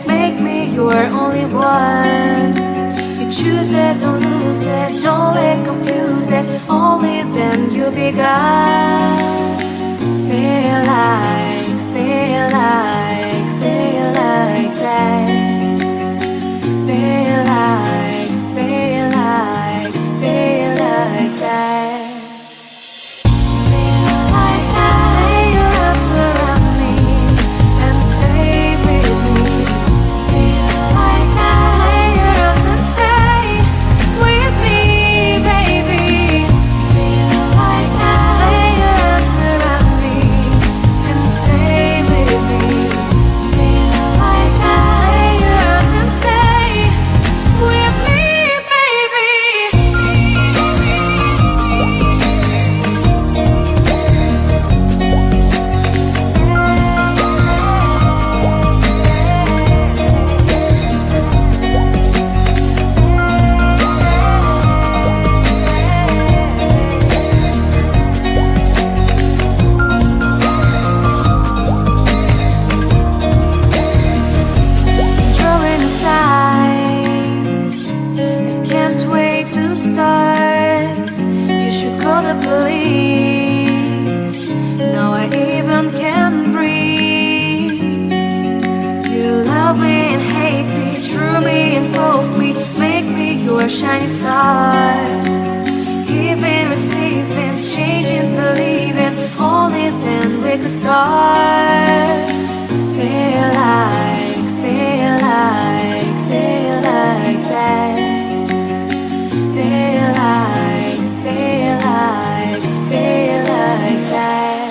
Make me your only one. You choose it, don't lose it, don't let confuse it. Only then you begun. Feel like, feel like, feel like that. Feel like, feel like, feel like that. Feel like that. Your arms around me and stay with me. Feel like that. Your arms and stay with me, baby. Feel like that. Your arms around me and stay with me. Feel like that. Your arms and stay with me, baby. Drawing aside, I can't wait to start. You should call the police. Now I even can't breathe. You love me and hate me, true me and false me. Make me your shining star. Giving, receiving, changing, believing. Only then we could start. Feel like, feel like, feel like that. Feel like, feel like, feel like that.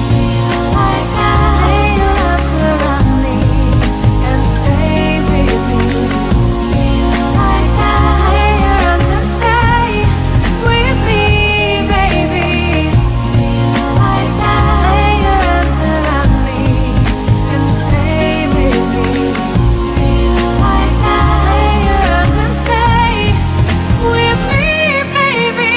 Feel like that. Your arms around me and stay with me. Feel like that. Your arms and stay with me, baby. Feel like that. Your arms around me and stay with me. Feel like that. Your arms and stay with me, baby.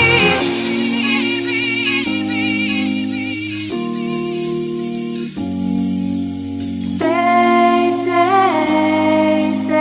Stay, stay, stay, stay,